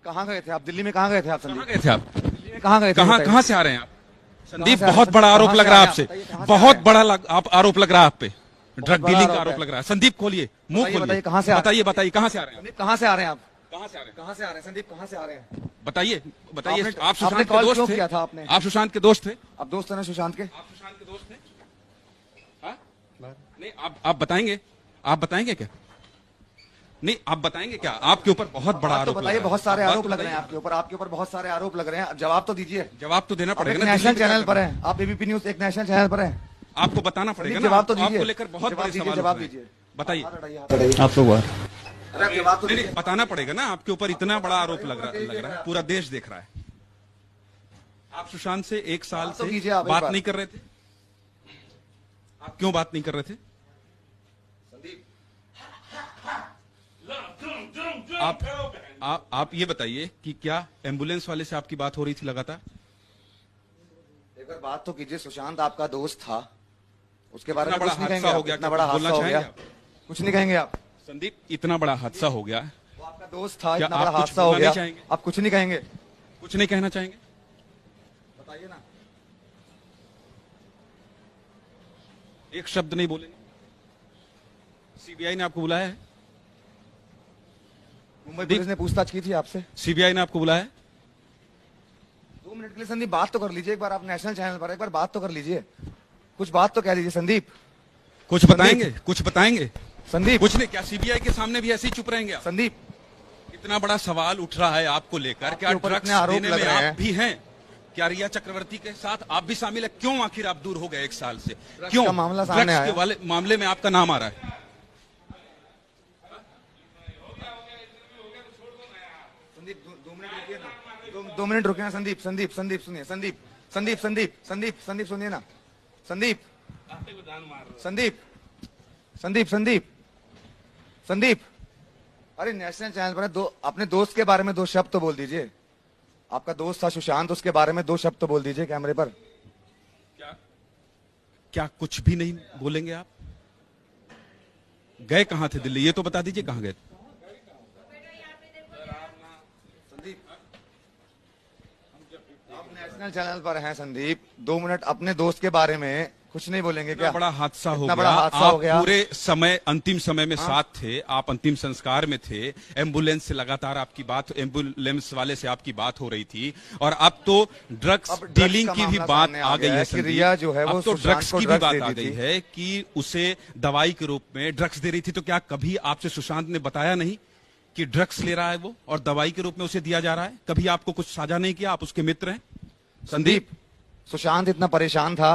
कहाँ गए थे आप? दिल्ली में कहाँ गए थे आप संदीप? कहाँ गए थे आप? दिल्ली में कहाँ गए थे? कहाँ बताइए। कहाँ से आ रहे हैं आप? संदीप, से आ रहे हैं? बहुत बड़ा आरोप कहाँ लग से रहा है आ रहे आपसे। हैं? बताइए, कहाँ से बहुत आ रहे बड़ा आरोप लग रहा है आप पे। ड्रग बड़ा डीलिंग का आरोप आरोप है। लग रहा है। संदीप, खोलिए मुंह, बताइए, खोलिए। बताइए, कहाँ से आ रहे हैं? बताइए बताइए, कहाँ से आ रहे हैं? संदीप कहाँ से आ रहे हैं आप? कहाँ से आ रहे हैं? कहाँ से आ रहे हैं संदीप? कहाँ से आ रहे हैं? बताइए बताइए। आपने- आप सुशांत आपने के कॉल दोस्त क्यों थे? किया था आपने? आप सुशांत के दोस्त थे? आप दोस्त हैं ना सुशांत के? आप सुशांत के दोस्त थे? हाँ? नहीं, आप बताएंगे? आप बताएंगे क्या? नहीं, आप बताएंगे क्या? आपके ऊपर बहुत बड़ा आप तो आरोप लग बताइए, रहा है। बहुत सारे आप आरोप बात लग रहे हैं बताइए। आपके ऊपर। आपके ऊपर बहुत सारे आरोप लग रहे हैं। जवाब तो दीजिए। जवाब तो देना आप पड़ेगा एक ना। नेशनल दिल्ली में चैनल क्या पर करना हैं। आप एबीपी न्यूज एक नेशनल चैनल पर हैं। है? आपको बताना पड़ेगा संदीप, ना। जवाब तो आपको दीजिए। लेकर बहुत जवाब बड़े दीजिए, सवाल जवाब उठ रहे हैं। दीजिए। बताइए। आप लोग अरे जवाब तो नहीं दीजिए। नहीं, बताना पड़ेगा ना। आपके ऊपर इतना बड़ा आरोप लग रहा है, पूरा देश देख रहा है। आप सुशांत से एक साल बात तो से कीजिए आप एक बात बार। नहीं कर रहे थे। आप क्यों बात नहीं कर रहे थे? आप ये बताइए कि क्या एम्बुलेंस वाले से आपकी बात हो रही थी लगातार? एक बार बात तो कीजिए। सुशांत आपका दोस्त था, उसके बारे में इतना कुछ बड़ा नहीं हादसा कहेंगे हो आप? गया, इतना क्या बड़ा कुछ बोलना हादसा हो चाहेंगे गया, आप? कुछ नहीं कहेंगे आप? संदीप, इतना बड़ा हादसा हो गया, वो आपका दोस्त था, क्या इतना आप बड़ा कुछ हादसा हो बोलना गया, नहीं चाहेंगे? आप कुछ नहीं कहेंगे? कुछ नहीं कहना चाहेंगे? बताइए ना। एक शब्द नहीं बोलेंगे? सीबीआई ने आपको बुलाया है? मुंबई पुलिस ने पूछताछ की थी आपसे? सीबीआई ने आपको बुलाया है? 2 मिनट के लिए संदीप बात तो कर लीजिए। एक बार आप नेशनल चैनल पर एक बार बात तो कर लीजिए। कुछ बात तो कह लीजिए संदीप। कुछ बताएंगे? कुछ बताएंगे? संदीप, कुछ नहीं। क्या सीबीआई के सामने भी ऐसे ही चुप रहेंगे आप? संदीप, इतना बड़ा सवाल उठ रहा है आपको लेकर। क्या ऊपर ड्रग्स इतने आरोप देने लग में रहे आप हैं। भी हैं? क्या रिया चक्रवर्ती के साथ आप भी शामिल है? क्यों आखिर आप दूर हो गए एक साल से? ड्रग्स क्यों? का मामला सामने ड्रग्स के आया। वाले मामले में आपका नाम आ रहा है। संदीप 2 मिनट रुकिए ना। 2 मिनट रुकिए ना संदीप। संदीप संदीप सुनिए। संदीप संदीप संदीप संदीप संदीप सुनिए ना। संदीप संदीप संदीप संदीप संदीप, अरे नेशनल चैनल पर है। अपने दोस्त के बारे में 2 शब्द तो बोल दीजिए। आपका दोस्त था सुशांत, उसके बारे में 2 शब्द तो बोल दीजिए कैमरे पर। क्या कुछ भी नहीं बोलेंगे आप? गए कहां थे दिल्ली? ये तो बता दीजिए, कहां गए थे? संदीप, आप नेशनल चैनल पर हैं संदीप। 2 मिनट अपने दोस्त के बारे में कुछ नहीं बोलेंगे क्या? इतना बड़ा हादसा हो इतना गया। बड़ा हादसा आप हो गया। पूरे समय, अंतिम समय में साथ थे। आप अंतिम संस्कार में थे। एम्बुलेंस से लगातार आपकी बात, एम्बुलेंस वाले से आपकी बात हो रही थी। और अब तो ड्रग्स अब ड्रग्स डीलिंग का की भी मामला बात सामने आ गई गया है कि संदीप। रिया जो है वो अब तो सुशांत ड्रग्स को की भी ड्रग्स बात दे आ दी गई थी। है कि उसे दवाई के रूप में ड्रग्स दे रही थी। तो क्या कभी आपसे सुशांत ने बताया नहीं कि ड्रग्स ले रहा है वो और दवाई के रूप में उसे दिया जा रहा है? कभी आपको कुछ साझा नहीं किया? आप उसके मित्र हैं संदीप। सुशांत इतना परेशान था,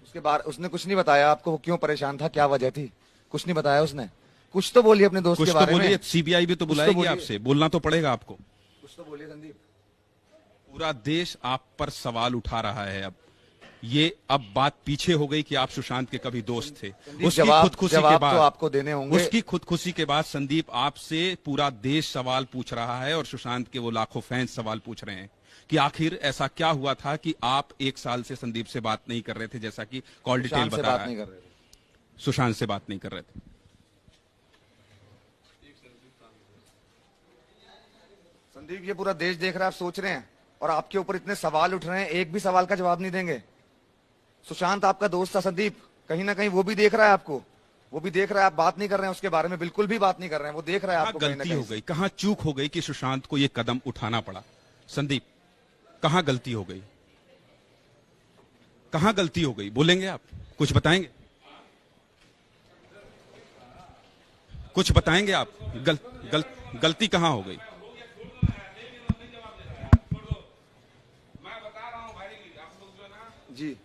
उसके बारे उसने कुछ नहीं बताया आपको? वो क्यों परेशान था, क्या वजह थी? कुछ नहीं बताया उसने? कुछ तो बोलिए अपने दोस्त कुछ के तो बारे में। बोलिए। सीबीआई भी तो कुछ तो बुलाएगी बोलिए। आपसे, बोलना तो पड़ेगा आपको। कुछ तो बोलिए संदीप। पूरा देश आप पर सवाल उठा रहा है। अब बात पीछे हो गई कि आप सुशांत के कभी दोस्त थे। उसकी खुदकुशी के जवाब बाद तो आपको देने होंगे। उसकी खुदकुशी के बाद संदीप, आपसे पूरा देश सवाल पूछ रहा है और सुशांत के वो लाखों फैंस सवाल पूछ रहे हैं कि आखिर ऐसा क्या हुआ था कि आप एक साल से संदीप से बात नहीं कर रहे थे, जैसा कि कॉल डिटेल सुशांत से बता बात रहा नहीं है। कर रहे थे। सुशांत से बात नहीं कर रहे थे। संदीप, ये पूरा देश देख रहा है, आप सोच रहे हैं, और आपके ऊपर इतने सवाल उठ रहे हैं, एक भी सवाल का जवाब नहीं देंगे। सुशांत आपका दोस्त था संदीप, कहीं ना कहीं वो भी देख रहा है आपको। वो भी देख रहा है आप बात नहीं कर रहे हैं उसके बारे में, बिल्कुल भी बात नहीं कर रहे हैं। वो देख रहा है आपको। कहीं ना गलती हो कहीं गई, कहां चूक हो गई कि सुशांत को यह कदम उठाना पड़ा? संदीप, कहां गलती हो गई? कहां गलती हो गई? बोलेंगे आप? कुछ बताएंगे? कुछ बताएंगे आप? गलती कहां हो गई? जी,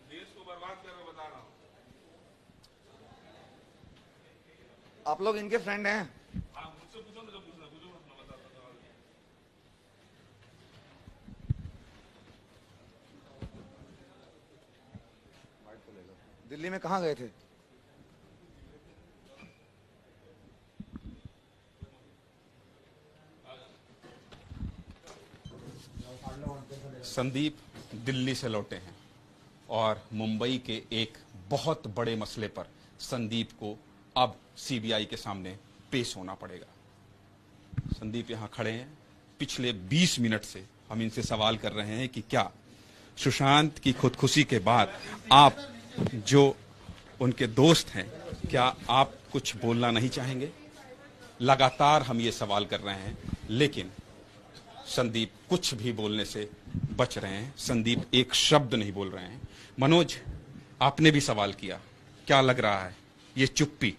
आप लोग इनके फ्रेंड हैं? दिल्ली में कहाँ गए थे? संदीप दिल्ली से लौटे हैं और मुंबई के एक बहुत बड़े मसले पर संदीप को अब सीबीआई के सामने पेश होना पड़ेगा। संदीप यहां खड़े हैं, पिछले 20 मिनट से हम इनसे सवाल कर रहे हैं कि क्या सुशांत की खुदकुशी के बाद आप जो उनके दोस्त हैं, क्या आप कुछ बोलना नहीं चाहेंगे? लगातार हम ये सवाल कर रहे हैं, लेकिन संदीप कुछ भी बोलने से बच रहे हैं। संदीप एक शब्द नहीं बोल रहे हैं। मनोज, आपने भी सवाल किया, क्या लग रहा है ये चुप्पी?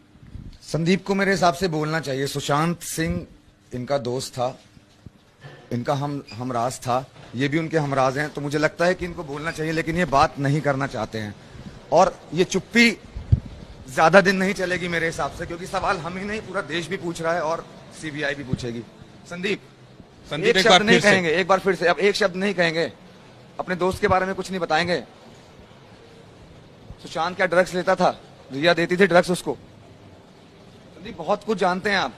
संदीप को मेरे हिसाब से बोलना चाहिए। सुशांत सिंह इनका दोस्त था, इनका हमराज था, ये भी उनके हमराज हैं, तो मुझे लगता है कि इनको बोलना चाहिए, लेकिन ये बात नहीं करना चाहते हैं। और ये चुप्पी ज्यादा दिन नहीं चलेगी मेरे हिसाब से, क्योंकि सवाल हम ही नहीं, पूरा देश भी पूछ रहा है और सीबीआई भी पूछेगी। संदीप एक शब्द नहीं कहेंगे, एक बार फिर से, अब एक शब्द नहीं कहेंगे, अपने दोस्त के बारे में कुछ नहीं बताएंगे। सुशांत क्या ड्रग्स लेता था? रिया देती थी ड्रग्स उसको? संदीप बहुत कुछ जानते हैं आप,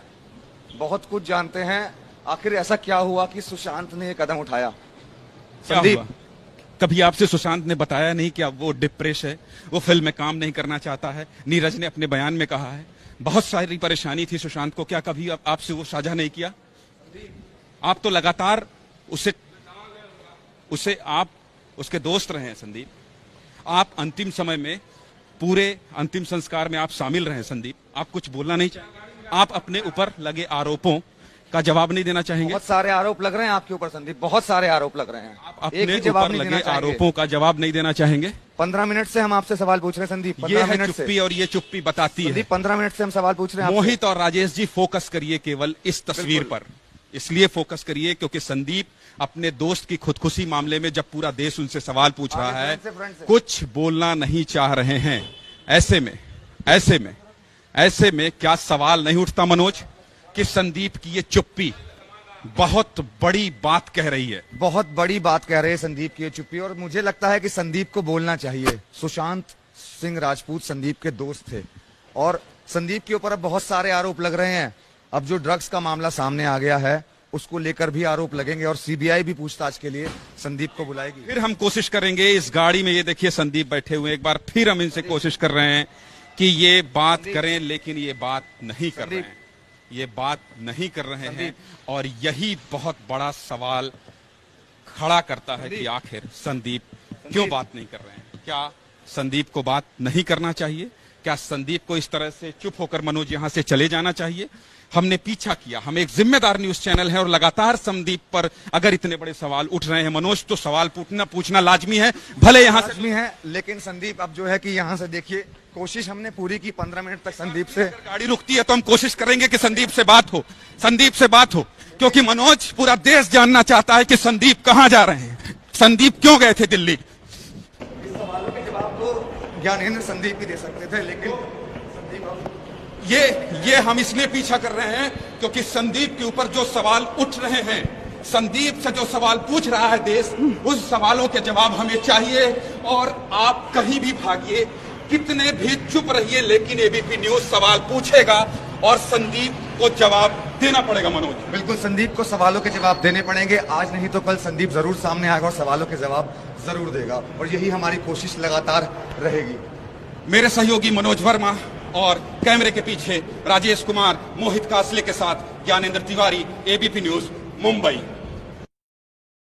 बहुत कुछ जानते हैं। आखिर ऐसा क्या हुआ कि सुशांत ने ये कदम उठाया? संदीप, कभी आपसे सुशांत ने बताया नहीं कि अब वो डिप्रेस है, वो फिल्म में काम नहीं करना चाहता है? नीरज ने अपने बयान में कहा है बहुत सारी परेशानी थी सुशांत को, क्या कभी आपसे वो साझा नहीं किया? आप तो लगातार उसे आप उसके दोस्त रहे हैं संदीप। आप अंतिम समय में, पूरे अंतिम संस्कार में आप शामिल रहे हैं संदीप। आप कुछ बोलना नहीं चाहेंगे? आप अपने ऊपर लगे आरोपों का जवाब नहीं देना चाहेंगे? बहुत सारे आरोप लग रहे हैं आपके ऊपर संदीप, बहुत सारे आरोप लग रहे हैं। आप अपने ऊपर लगे आरोपों का जवाब नहीं देना चाहेंगे? 15 मिनट से हम आपसे सवाल पूछ रहे हैं संदीप। ये है चुप्पी, और ये चुप्पी बताती है। 15 मिनट से हम सवाल पूछ रहे हैं। मोहित और राजेश जी, फोकस करिए केवल इस तस्वीर पर। इसलिए फोकस करिए क्योंकि संदीप अपने दोस्त की खुदकुशी मामले में, जब पूरा देश उनसे सवाल पूछ रहा है, कुछ बोलना नहीं चाह रहे हैं। ऐसे में क्या सवाल नहीं उठता मनोज कि संदीप की ये चुप्पी बहुत बड़ी बात कह रही है? बहुत बड़ी बात कह रहे हैं संदीप की ये चुप्पी, और मुझे लगता है कि संदीप को बोलना चाहिए। सुशांत सिंह राजपूत संदीप के दोस्त थे, और संदीप के ऊपर अब बहुत सारे आरोप लग रहे हैं। अब जो ड्रग्स का मामला सामने आ गया है, उसको लेकर भी आरोप लगेंगे, और सीबीआई भी पूछताछ के लिए संदीप को बुलाएगी। फिर हम कोशिश करेंगे इस गाड़ी में, ये देखिए संदीप बैठे हुए, एक बार फिर हम इनसे कोशिश कर रहे हैं कि ये बात करें, लेकिन ये बात नहीं कर रहे हैं। ये बात नहीं कर रहे हैं, और यही बहुत बड़ा सवाल खड़ा करता है कि आखिर संदीप क्यों बात नहीं कर रहे हैं? क्या संदीप को बात नहीं करना चाहिए? क्या संदीप को इस तरह से चुप होकर मनोज यहां से चले जाना चाहिए? हमने पीछा किया, हम एक जिम्मेदार न्यूज चैनल है, और लगातार संदीप पर अगर इतने बड़े सवाल उठ रहे हैं मनोज, तो सवाल पूछना लाजमी है, भले यहां से लाजमी है। लेकिन संदीप अब जो है कि यहां से देखिए, कोशिश हमने पूरी की 15 मिनट तक संदीप से। गाड़ी रुकती है तो हम कोशिश करेंगे कि संदीप से बात हो, क्योंकि मनोज, पूरा देश जानना चाहता है कि संदीप कहां जा रहे हैं, संदीप क्यों गए थे दिल्ली। इस सवालों के जवाब तो ज्ञानेंद्र संदीप ही दे सकते थे, लेकिन ये हम इसलिए पीछा कर रहे हैं क्योंकि संदीप के ऊपर जो सवाल उठ रहे हैं, संदीप से जो सवाल पूछ रहा है देश, उस सवालों के जवाब हमें चाहिए। और आप कहीं भी भागिए, कितने भी चुप रहिए, लेकिन एबीपी न्यूज सवाल पूछेगा और संदीप को जवाब देना पड़ेगा मनोज। बिल्कुल, संदीप को सवालों के जवाब देने पड़ेंगे। आज नहीं तो कल संदीप जरूर सामने आएगा और सवालों के जवाब जरूर देगा, और यही हमारी कोशिश लगातार रहेगी। मेरे सहयोगी मनोज वर्मा और कैमरे के पीछे राजेश कुमार, मोहित कासले के साथ ज्ञानेंद्र तिवारी, एबीपी न्यूज, मुंबई।